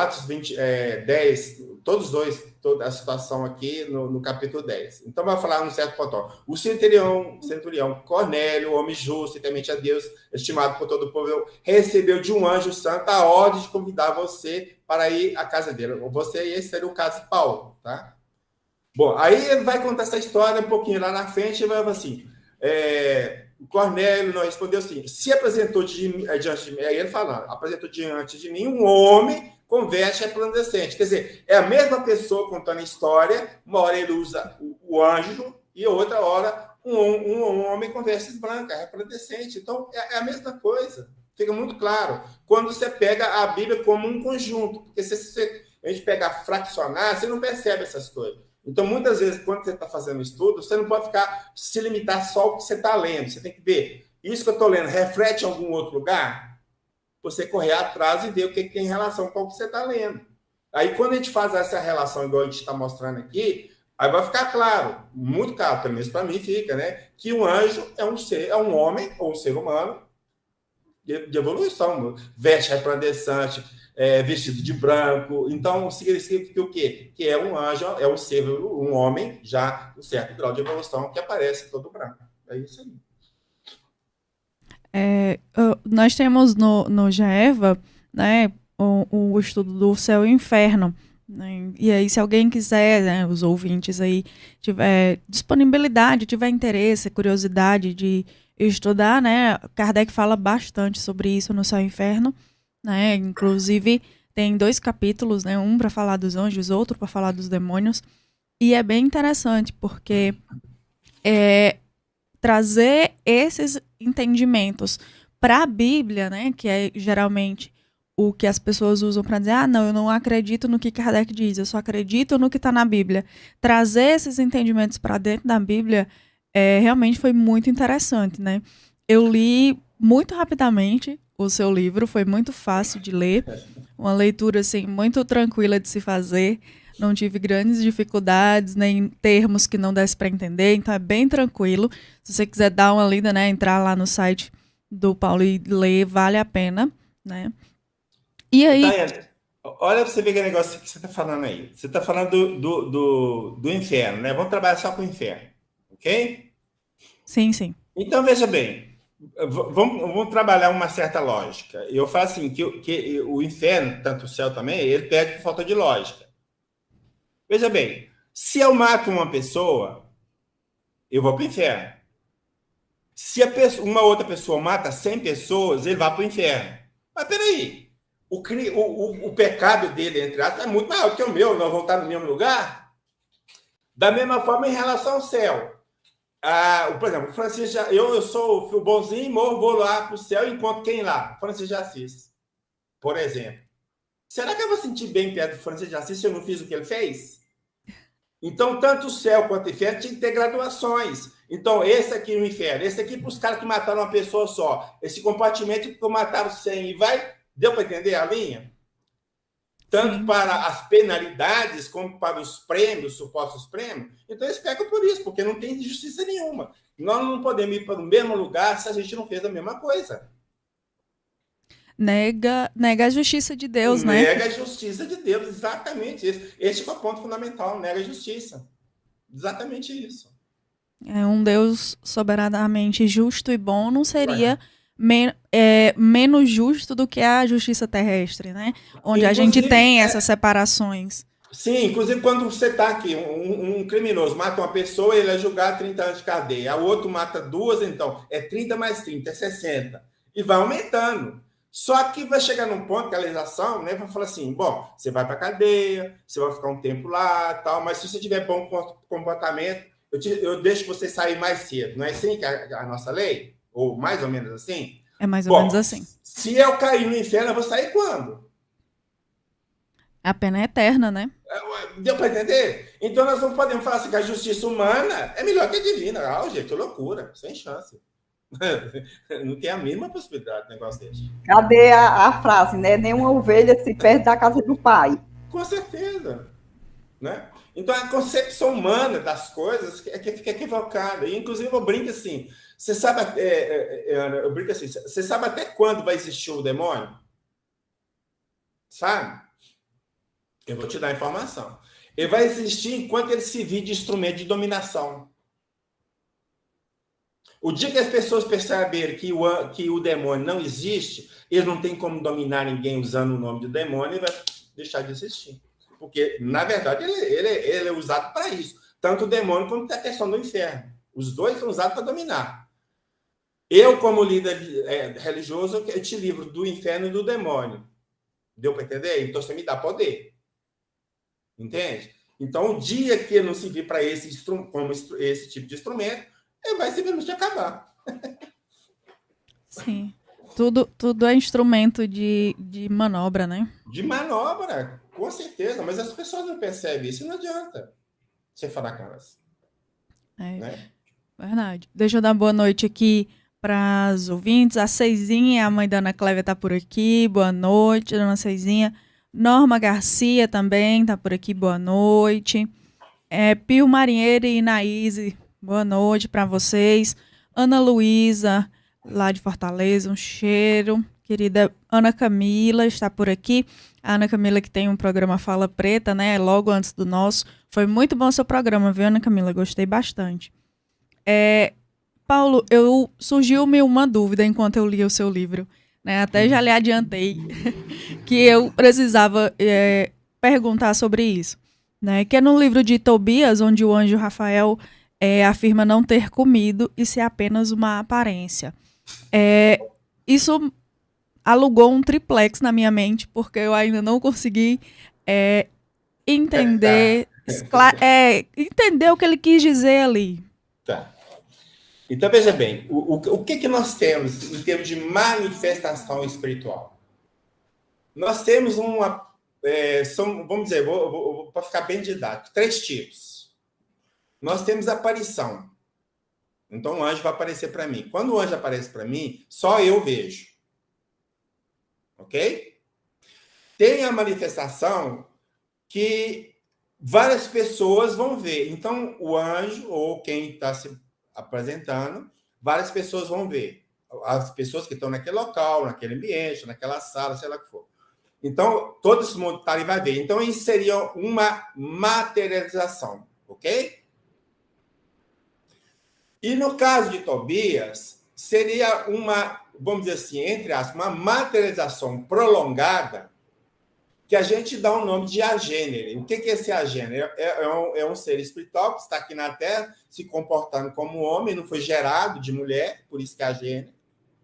Atos 10, toda a situação aqui no capítulo 10. Então, vai falar um certo ponto. O centurião Cornélio, homem justo e temente a Deus, estimado por todo o povo, recebeu de um anjo santo a ordem de convidar você para ir à casa dele. Você, esse seria o caso de Paulo, tá? Bom, aí ele vai contar essa história um pouquinho lá na frente e vai falar assim, o Cornélio não respondeu assim, se apresentou diante de mim, aí ele fala, apresentou diante de mim um homem com veste resplandecente. Quer dizer, é a mesma pessoa contando a história, uma hora ele usa o anjo e outra hora um homem com vestes brancas, resplandecente. Então, é a mesma coisa. Fica muito claro. Quando você pega a Bíblia como um conjunto, porque se a gente pegar fraccionar, você não percebe essas coisas. Então, muitas vezes, quando você está fazendo estudo, você não pode se limitar só ao que você está lendo. Você tem que ver, isso que eu estou lendo reflete em algum outro lugar? Você correr atrás e ver o que tem relação com o que você está lendo. Aí, quando a gente faz essa relação, igual a gente está mostrando aqui, aí vai ficar claro, muito claro, pelo menos para mim fica, né? Que o anjo é um homem ou um ser humano de evolução, veste resplandecente, vestido de branco. Então, significa o quê? Que é um anjo, é um ser, um homem, já um certo grau de evolução, que aparece todo branco. É isso aí. Nós temos no GEVA, né, o estudo do céu e inferno. Né, e aí, se alguém quiser, né, os ouvintes aí, tiver disponibilidade, tiver interesse, curiosidade de estudar, né, Kardec fala bastante sobre isso no céu e inferno. Né, inclusive, tem 2 capítulos, né, um para falar dos anjos, outro para falar dos demônios. E é bem interessante, porque trazer esses entendimentos para a Bíblia, né, que é geralmente o que as pessoas usam para dizer, não, eu não acredito no que Kardec diz, eu só acredito no que está na Bíblia. Trazer esses entendimentos para dentro da Bíblia realmente foi muito interessante, né? Eu li muito rapidamente o seu livro, foi muito fácil de ler, uma leitura assim, muito tranquila de se fazer. Não tive grandes dificuldades, nem termos que não desse para entender, então é bem tranquilo. Se você quiser dar uma lida, né, entrar lá no site do Paulo e ler, vale a pena, né? E aí... Tayane, olha para você ver que negócio que você está falando aí. Você está falando do inferno, né? Vamos trabalhar só com o inferno, ok? Sim, sim. Então, veja bem, vamos trabalhar uma certa lógica. Eu falo assim, que o inferno, tanto o céu também, ele perde por falta de lógica. Veja bem, se eu mato uma pessoa, eu vou para o inferno. Se uma outra pessoa mata 100 pessoas, ele vai para o inferno. Mas peraí, o pecado dele, entre aspas, é muito maior que o meu, nós vamos estar no mesmo lugar? Da mesma forma, em relação ao céu. Por exemplo, Francisco, eu sou o filho bonzinho, vou lá para o céu e encontro quem lá? Francisco de Assis, por exemplo. Será que eu vou sentir bem perto do Francisco de Assis se eu não fiz o que ele fez? Então, tanto o céu quanto o inferno tinha que ter graduações. Então, esse aqui no inferno, esse aqui para os caras que mataram uma pessoa só, esse compartimento que mataram 100 e vai... Deu para entender a linha? Tanto Sim. para as penalidades como para os prêmios, supostos prêmios. Então, eles pegam por isso, porque não tem justiça nenhuma. Nós não podemos ir para o mesmo lugar se a gente não fez a mesma coisa. Nega a justiça de Deus, né? Nega a justiça de Deus, exatamente isso. Esse é o ponto fundamental, nega a justiça. Exatamente isso. Um Deus soberanamente justo e bom não seria menos justo do que a justiça terrestre, né? Onde a gente tem essas separações. Sim, inclusive quando você está aqui, um criminoso mata uma pessoa, ele é julgado 30 anos de cadeia. O outro mata 2, então é 30 mais 30, é 60. E vai aumentando. Só que vai chegar num ponto que a legislação, né, vai falar assim, bom, você vai para a cadeia, você vai ficar um tempo lá, tal, mas se você tiver bom comportamento, eu deixo você sair mais cedo. Não é assim que a nossa lei? Ou mais ou menos assim? É mais ou menos assim. Se eu cair no inferno, eu vou sair quando? A pena é eterna, né? Deu para entender? Então nós não podemos falar assim que a justiça humana é melhor que a divina. Gente, loucura, sem chance. Não tem a mínima possibilidade de negócio desse. Cadê a frase, né? Nenhuma ovelha se perde da casa do pai. Com certeza. Né? Então, a concepção humana das coisas é que fica equivocada. E, inclusive, eu brinco assim, você sabe, eu brinco assim, você sabe até quando vai existir o demônio? Sabe? Eu vou te dar a informação. Ele vai existir enquanto ele se vir de instrumento de dominação. O dia que as pessoas perceberem que o demônio não existe, eles não têm como dominar ninguém usando o nome do demônio, ele vai deixar de existir. Porque, na verdade, ele é usado para isso. Tanto o demônio quanto a questão do inferno. Os dois são usados para dominar. Eu, como líder religioso, eu te livro do inferno e do demônio. Deu para entender? Então, você me dá poder. Entende? Então, o dia que eu não servir para esse tipo de instrumento, ele vai simplesmente acabar. Sim. Tudo é instrumento de manobra, né? De manobra, com certeza. Mas as pessoas não percebem isso. Não adianta você falar com elas. Né? Verdade. Deixa eu dar boa noite aqui para os ouvintes. A Ceizinha, a mãe da Ana Clévia, está por aqui. Boa noite, dona Ceizinha. Norma Garcia também está por aqui. Boa noite. Pio Marinheiro e Inaíse, boa noite para vocês. Ana Luísa, lá de Fortaleza, um cheiro. Querida Ana Camila está por aqui. A Ana Camila que tem um programa Fala Preta, né? Logo antes do nosso. Foi muito bom o seu programa, viu, Ana Camila? Gostei bastante. Paulo, surgiu-me uma dúvida enquanto eu lia o seu livro, né? Até já lhe adiantei que eu precisava perguntar sobre isso, né? Que é no livro de Tobias, onde o anjo Rafael afirma não ter comido e ser apenas uma aparência. Isso alugou um triplex na minha mente, porque eu ainda não consegui entender o que ele quis dizer ali. Tá. Então, veja bem, o que nós temos em termos de manifestação espiritual? Nós temos vamos dizer, para ficar bem didático, 3 tipos. Nós temos aparição. Então, o anjo vai aparecer para mim. Quando o anjo aparece para mim, só eu vejo. Ok? Tem a manifestação que várias pessoas vão ver. Então, o anjo, ou quem está se apresentando, várias pessoas vão ver. As pessoas que estão naquele local, naquele ambiente, naquela sala, sei lá o que for. Então, todo esse mundo está ali vai ver. Então, isso seria uma materialização, ok? E no caso de Tobias, seria uma, vamos dizer assim, entre aspas, uma materialização prolongada que a gente dá o nome de agênero. O que é esse agênero? É um ser espiritual que está aqui na Terra, se comportando como homem, não foi gerado de mulher, por isso que é agênero,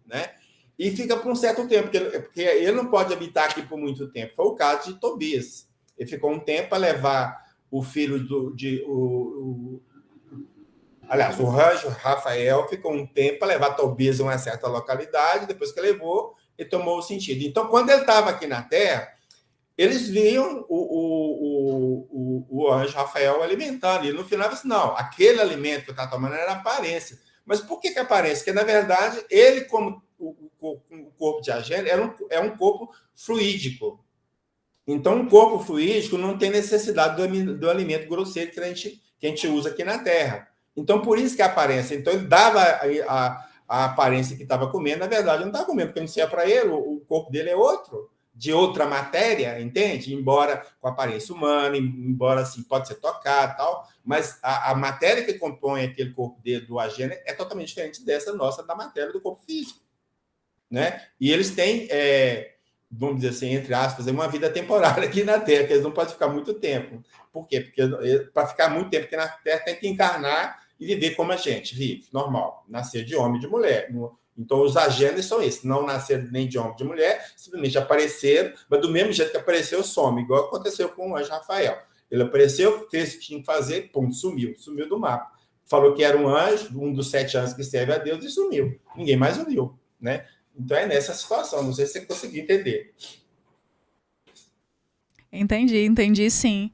né? E fica por um certo tempo, porque ele não pode habitar aqui por muito tempo. Foi o caso de Tobias. Ele ficou um tempo para levar o filho aliás, o anjo Rafael ficou um tempo para levar Tobias a uma certa localidade, depois que levou, ele tomou o sentido. Então, quando ele estava aqui na Terra, eles viam o anjo Rafael alimentando. E no final, assim, não, aquele alimento que eu estava tomando era aparência. Mas por que aparência? Porque, na verdade, ele, como o corpo de agênero, é um corpo fluídico. Então, um corpo fluídico não tem necessidade do alimento grosseiro que a gente usa aqui na Terra. Então, por isso que a aparência. Então, ele dava a aparência que estava comendo, na verdade, não estava comendo, porque não seria para ele, o corpo dele é outro, de outra matéria, entende? Embora com aparência humana, embora assim, pode ser tocado tal, mas a matéria que compõe aquele corpo dele, do agênero, é totalmente diferente dessa nossa, da matéria do corpo físico, né? E eles têm, vamos dizer assim, entre aspas, uma vida temporária aqui na Terra, que eles não podem ficar muito tempo. Por quê? Porque para ficar muito tempo aqui na Terra tem que encarnar e viver como a gente vive, normal, nascer de homem e de mulher. Então, os agêneros são esses, não nasceram nem de homem nem de mulher, simplesmente apareceram, mas do mesmo jeito que apareceu, some, igual aconteceu com o anjo Rafael. Ele apareceu, fez o que tinha que fazer, pum, sumiu do mapa. Falou que era um anjo, um dos 7 anjos que serve a Deus, e sumiu. Ninguém mais o viu, né? Então, é nessa situação, não sei se você conseguiu entender. Entendi sim.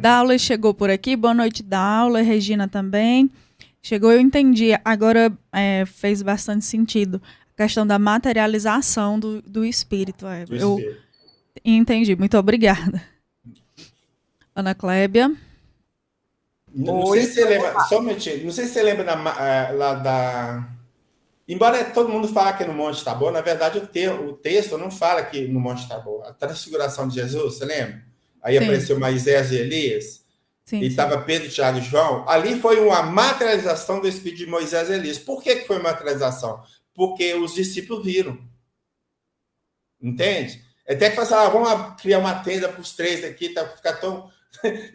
Daula chegou por aqui, boa noite, Daula, Regina também. Chegou, eu entendi. Agora fez bastante sentido a questão da materialização do espírito. Eu entendi. Muito obrigada. Ana Clébia. Não sei se você lembra, só um minutinho, não sei se você lembra lá da... Embora todo mundo fale que é no Monte Tabor, na verdade o texto não fala que no Monte Tabor. A transfiguração de Jesus, você lembra? Aí sim. Apareceu Moisés e Elias. Sim, e estava Pedro, Tiago e João. Ali foi uma materialização do Espírito de Moisés e Elias. Por que foi materialização? Porque os discípulos viram. Entende? Até que falaram, vamos criar uma tenda para os 3 aqui, para ficar tão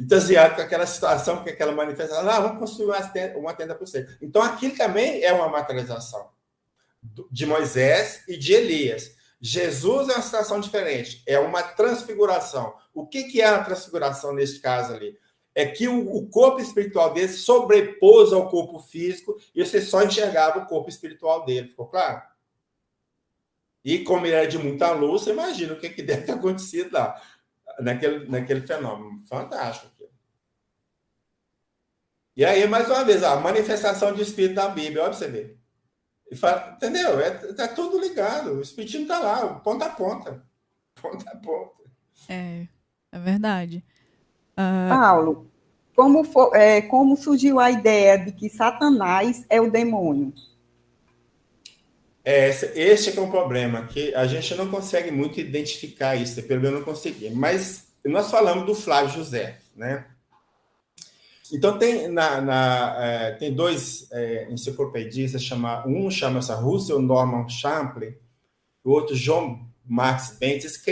entusiasmado com aquela situação, com aquela manifestação. Vamos construir uma tenda para os 3. Então, aquilo também é uma materialização de Moisés e de Elias. Jesus é uma situação diferente. É uma transfiguração. O que é a transfiguração neste caso ali? É que o corpo espiritual dele sobrepôs ao corpo físico e você só enxergava o corpo espiritual dele. Ficou claro? E como ele era de muita luz, você imagina o que deve ter acontecido lá, naquele fenômeno. Fantástico. E aí, mais uma vez, a manifestação de espírito da Bíblia, olha pra você ver. Entendeu? Tá tudo ligado. O espiritismo está lá, ponta a ponta. Ponta a ponta. É verdade. Paulo, como surgiu a ideia de que Satanás é o demônio? Este é que é um problema, que a gente não consegue muito identificar isso, pelo menos não consegui. Mas nós falamos do Flávio José, né? Então, tem 2 enciclopedistas, um chama-se Russell Norman Champlin, o outro John Max Bentes,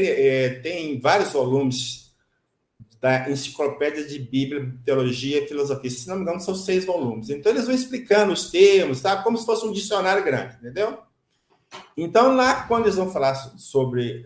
tem vários volumes da Enciclopédia de Bíblia, Teologia e Filosofia. Se não me engano, são 6 volumes. Então, eles vão explicando os termos, sabe? Como se fosse um dicionário grande, entendeu? Então, lá, quando eles vão falar sobre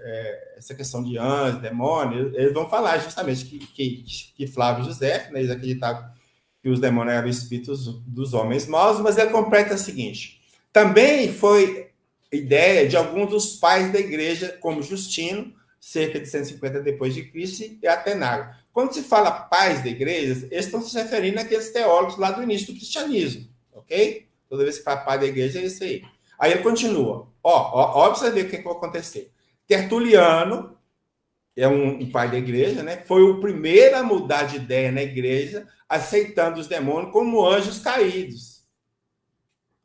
essa questão de anjos, demônios, eles vão falar justamente que Flávio José, né, eles acreditavam que os demônios eram espíritos dos homens maus, mas ele completa o seguinte: também foi ideia de alguns dos pais da igreja, como Justino, cerca de 150 depois de Cristo, e Atenágoras. Quando se fala pais da igreja, eles estão se referindo àqueles teólogos lá do início do cristianismo, ok? Toda vez que fala pai da igreja, é isso aí. Aí ele continua. Ó, pra você ver o que vai acontecer. Tertuliano, é um pai da igreja, né? Foi o primeiro a mudar de ideia na igreja, aceitando os demônios como anjos caídos.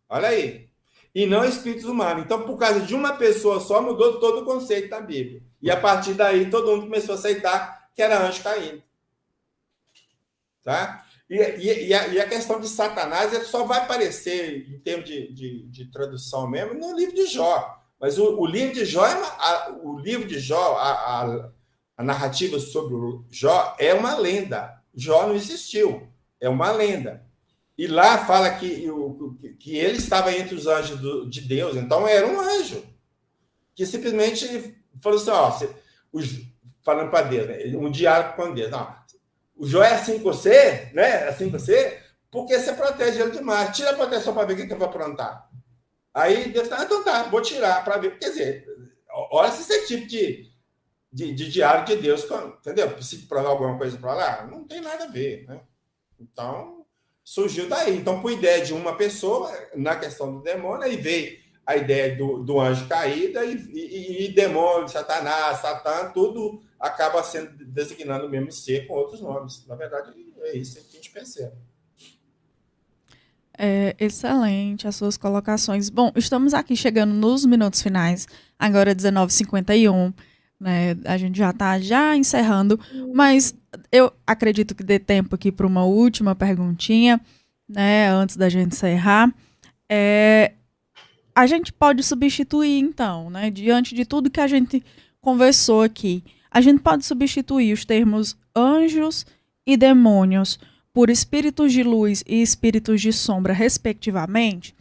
Olha aí. E não espíritos humanos. Então, por causa de uma pessoa só, mudou todo o conceito da Bíblia. E a partir daí, todo mundo começou a aceitar que era anjo caído. Tá? E a questão de Satanás só vai aparecer, em termos de tradução mesmo, no livro de Jó. Mas o livro de Jó, a a narrativa sobre o Jó é uma lenda. Jó não existiu, é uma lenda. E lá fala que ele estava entre os anjos de Deus, então era um anjo, que simplesmente falou assim, falando para Deus, né, um diálogo com Deus. Não, o Jó é assim com você, né? Assim com você, porque você protege ele demais. Tira a proteção para ver o que ele vai aprontar. Aí Deus fala, então tá, vou tirar para ver. Quer dizer, olha se esse tipo de diálogo de Deus, entendeu? Precisa provar alguma coisa para lá? Não tem nada a ver, né? Então, surgiu daí. Então, por ideia de uma pessoa, na questão do demônio, aí veio a ideia do anjo caído e demônio, Satanás, Satã, tudo acaba sendo designando o mesmo ser com outros nomes. Na verdade, é isso que a gente percebe. Excelente as suas colocações. Bom, estamos aqui chegando nos minutos finais, agora 19h51, né? A gente já está encerrando, mas eu acredito que dê tempo aqui para uma última perguntinha, né? Antes da gente encerrar. A gente pode substituir, então, né? Diante de tudo que a gente conversou aqui, a gente pode substituir os termos anjos e demônios por espíritos de luz e espíritos de sombra, respectivamente.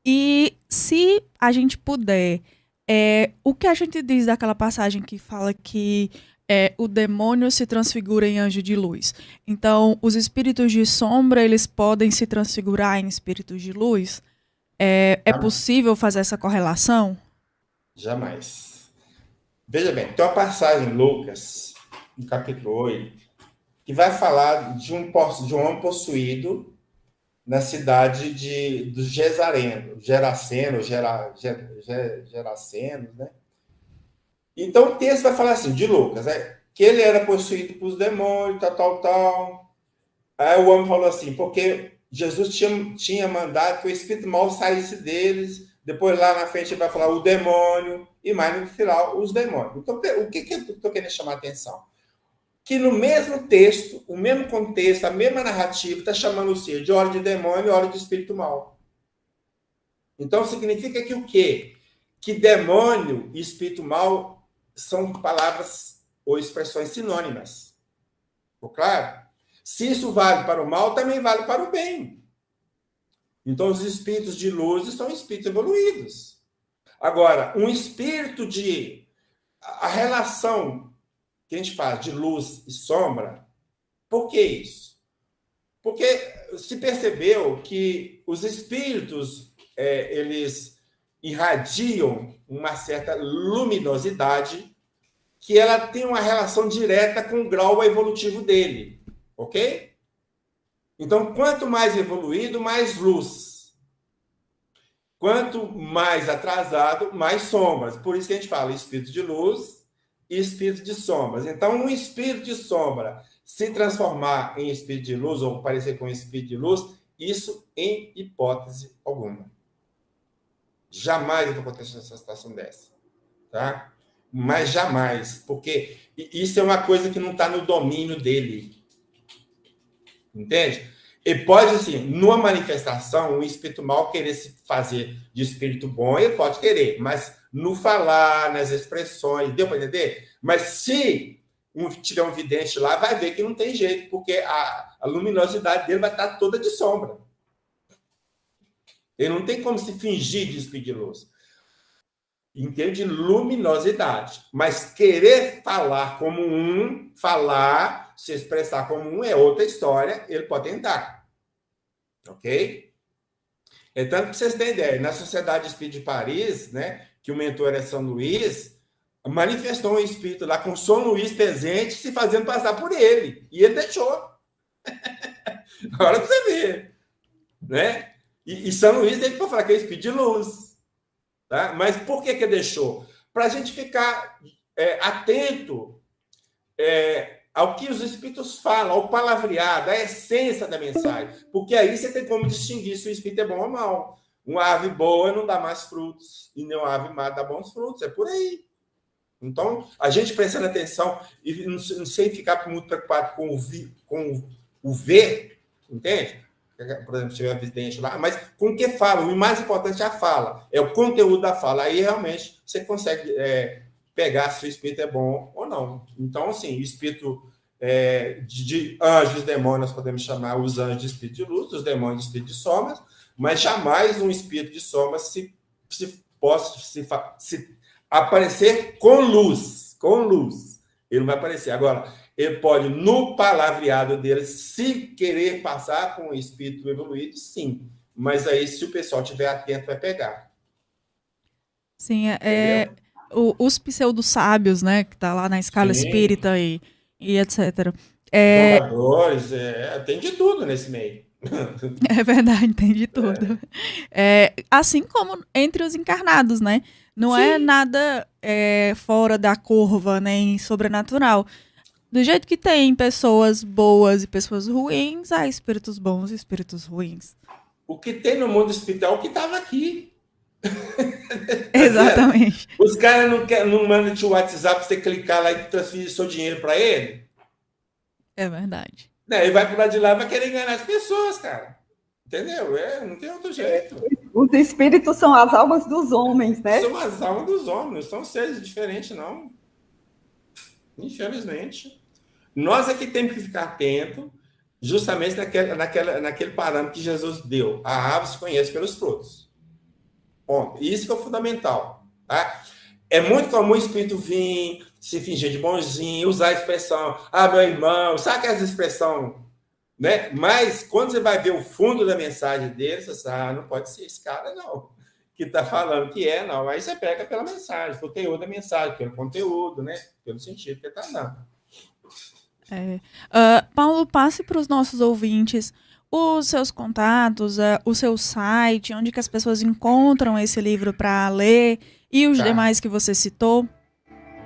E se a gente puder, o que a gente diz daquela passagem que fala que o demônio se transfigura em anjo de luz? Então, os espíritos de sombra, eles podem se transfigurar em espíritos de luz? É possível fazer essa correlação? Jamais. Veja bem, tem uma passagem em Lucas, no capítulo 8, que vai falar de um homem possuído na cidade dos Gerasenos, né? Então, o texto vai falar assim, de Lucas, que ele era possuído por demônios, tal. Aí o homem falou assim, porque Jesus tinha mandado que o espírito mau saísse deles, depois lá na frente ele vai falar o demônio, e mais no final os demônios. Então, o que eu estou querendo chamar a atenção? Que no mesmo texto, o mesmo contexto, a mesma narrativa, está chamando o ser de hora de demônio e hora de espírito mau. Então, significa que o quê? Que demônio e espírito mau são palavras ou expressões sinônimas. Ficou claro? Se isso vale para o mal, também vale para o bem. Então, os espíritos de luz são espíritos evoluídos. Agora, um espírito de... A relação que a gente faz de luz e sombra, por que isso? Porque se percebeu que os espíritos, eles irradiam uma certa luminosidade que ela tem uma relação direta com o grau evolutivo dele. Ok? Então, quanto mais evoluído, mais luz. Quanto mais atrasado, mais sombras. Por isso que a gente fala espírito de luz e espírito de sombras. Então, um espírito de sombra se transformar em espírito de luz ou parecer com um espírito de luz, isso em hipótese alguma. Jamais vai acontecer essa situação dessa. Tá? Mas jamais. Porque isso é uma coisa que não está no domínio dele. Entende? E pode, assim, numa manifestação, um espírito mau querer se fazer de espírito bom, ele pode querer, mas no falar, nas expressões, deu para entender? Mas se tiver um vidente lá, vai ver que não tem jeito, porque a luminosidade dele vai estar toda de sombra. Ele não tem como se fingir de espírito de luz. Em termos de luminosidade. Mas querer falar como falar, se expressar como é outra história, ele pode tentar. Ok? É tanto que vocês têm ideia, na Sociedade Espírita de Paris, né, que o mentor é São Luís, manifestou um espírito lá com São Luís presente, se fazendo passar por ele. E ele deixou. Agora pra você ver. Né? E São Luís, ele pode falar que é espírito de luz. Tá? Mas por que deixou? Para a gente ficar atento ao que os espíritos falam, ao palavreado, à essência da mensagem. Porque aí você tem como distinguir se o espírito é bom ou mal. Uma ave boa não dá mais frutos, e nem uma ave má dá bons frutos. É por aí. Então, a gente prestando atenção e não sem ficar muito preocupado com o ver, entende? Por exemplo, se tiver vidente lá, mas com o que fala, o mais importante é a fala, é o conteúdo da fala. Aí realmente você consegue pegar se o espírito é bom ou não. Então, assim, o espírito de anjos, demônios, podemos chamar os anjos de espírito de luz, os demônios de espírito de sombras, mas jamais um espírito de sombras possa aparecer com luz. Ele não vai aparecer. Agora, ele pode, no palavreado dele, se querer passar com o espírito evoluído, sim. Mas aí, se o pessoal estiver atento, vai pegar. Sim, os pseudo-sábios, né, que tá lá na escala espírita e etc. Jogadores, tem de tudo nesse meio. É verdade, tem de tudo. Assim como entre os encarnados, né? Não é nada fora da curva, nem sobrenatural. Do jeito que tem pessoas boas e pessoas ruins, há espíritos bons e espíritos ruins. O que tem no mundo espiritual é o que estava aqui. Exatamente. Os caras não mandam o WhatsApp para você clicar lá e transferir seu dinheiro para ele? É verdade. Ele vai pro lado de lá e vai querer enganar as pessoas, cara. Entendeu? Não tem outro jeito. Os espíritos são as almas dos homens, né? São as almas dos homens, não são seres diferentes, não. Infelizmente. Nós é que temos que ficar atentos justamente naquele parâmetro que Jesus deu. A árvore se conhece pelos frutos. Ponto. Isso que é o fundamental. Tá? É muito comum o espírito vir, se fingir de bonzinho, usar a expressão, meu irmão, sabe aquelas expressões, né? Mas quando você vai ver o fundo da mensagem dele, você sabe, não pode ser esse cara, não, que está falando que não. Aí você pega pela mensagem, pelo conteúdo da mensagem, pelo conteúdo, né? Pelo sentido que ele está dando. Paulo, passe para os nossos ouvintes os seus contatos, o seu site, onde que as pessoas encontram esse livro para ler e os demais que você citou.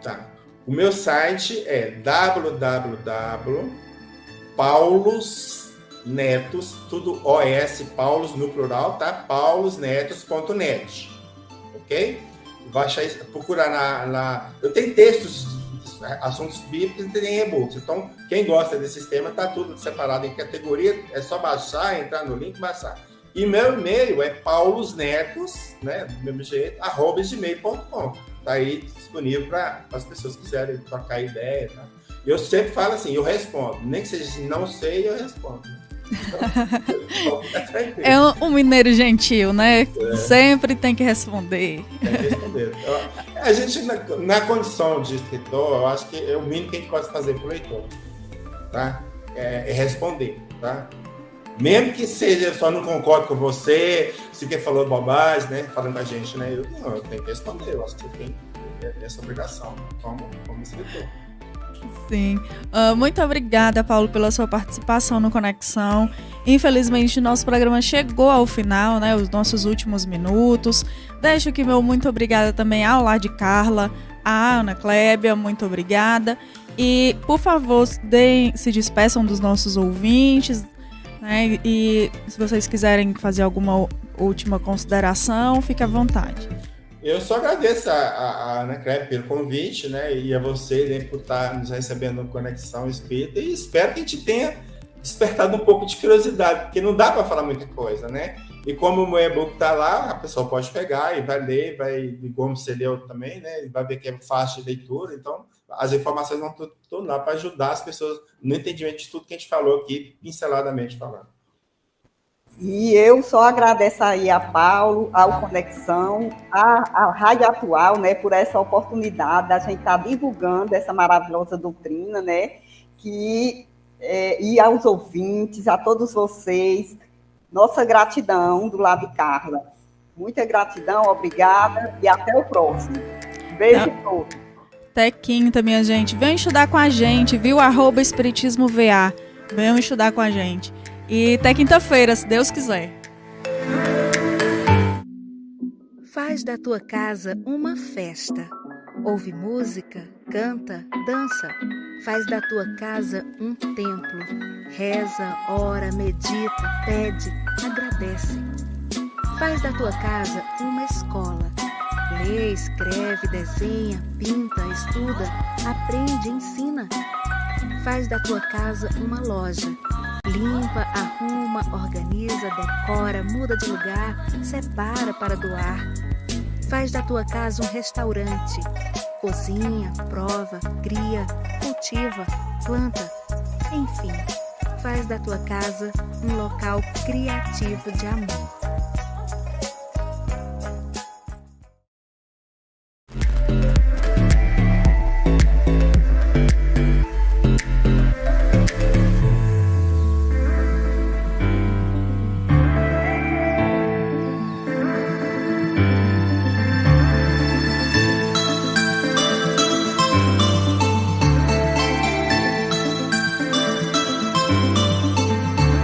Tá. O meu site é www.paulusnetos, tudo OS, Paulos no plural, tá? paulusnetos.net, ok? Vai procurar eu tenho textos, assuntos bíblicos e tem e-books. Então, quem gosta desse sistema, tá tudo separado em categoria, é só baixar, entrar no link e baixar. E meu e-mail é paulusnetos, né, do mesmo jeito, @gmail.com. Tá aí disponível para as pessoas que quiserem trocar ideia. Tá? Eu sempre falo assim, eu respondo. Nem que seja assim, não sei, eu respondo. É um mineiro gentil, né? Sempre tem que responder. Tem que responder. A gente, na condição de escritor, eu acho que é o mínimo que a gente pode fazer para o leitor. Tá? É responder. Tá? Mesmo que seja só não concordo com você, se quer falou bobagem, né? Falando com a gente, né? Eu tenho que responder. Eu acho que você tem essa obrigação como escritor. Sim. Muito obrigada, Paulo, pela sua participação no Conexão. Infelizmente, nosso programa chegou ao final, né? Os nossos últimos minutos. Deixo aqui meu muito obrigada também ao Lar de Carla, à Ana Clébia, muito obrigada. E, por favor, se despeçam dos nossos ouvintes, né? E se vocês quiserem fazer alguma última consideração, fique à vontade. Eu só agradeço a Ana Clébia pelo convite, né? E a você, né, por estar nos recebendo no Conexão Espírita. E espero que a gente tenha despertado um pouco de curiosidade, porque não dá para falar muita coisa, né? E como o meu e-book está lá, a pessoa pode pegar e vai ler, como você leu também, né? Vai ver que é fácil de leitura. Então, as informações vão tudo lá para ajudar as pessoas no entendimento de tudo que a gente falou aqui, pinceladamente falando. E eu só agradeço aí a Paulo, ao Conexão, à Rádio Atual, né, por essa oportunidade da gente estar divulgando essa maravilhosa doutrina, né, e aos ouvintes, a todos vocês, nossa gratidão do Lar de Carla. Muita gratidão, obrigada e até o próximo. Beijo a todos. Tequinta, minha gente, vem estudar com a gente, viu? @espiritismoVA. Venham estudar com a gente. E até quinta-feira, se Deus quiser. Faz da tua casa uma festa. Ouve música, canta, dança. Faz da tua casa um templo. Reza, ora, medita, pede, agradece. Faz da tua casa uma escola. Lê, escreve, desenha, pinta, estuda, aprende, ensina. Faz da tua casa uma loja. Limpa, arruma, organiza, decora, muda de lugar, separa para doar. Faz da tua casa um restaurante. Cozinha, prova, cria, cultiva, planta. Enfim, faz da tua casa um local criativo de amor.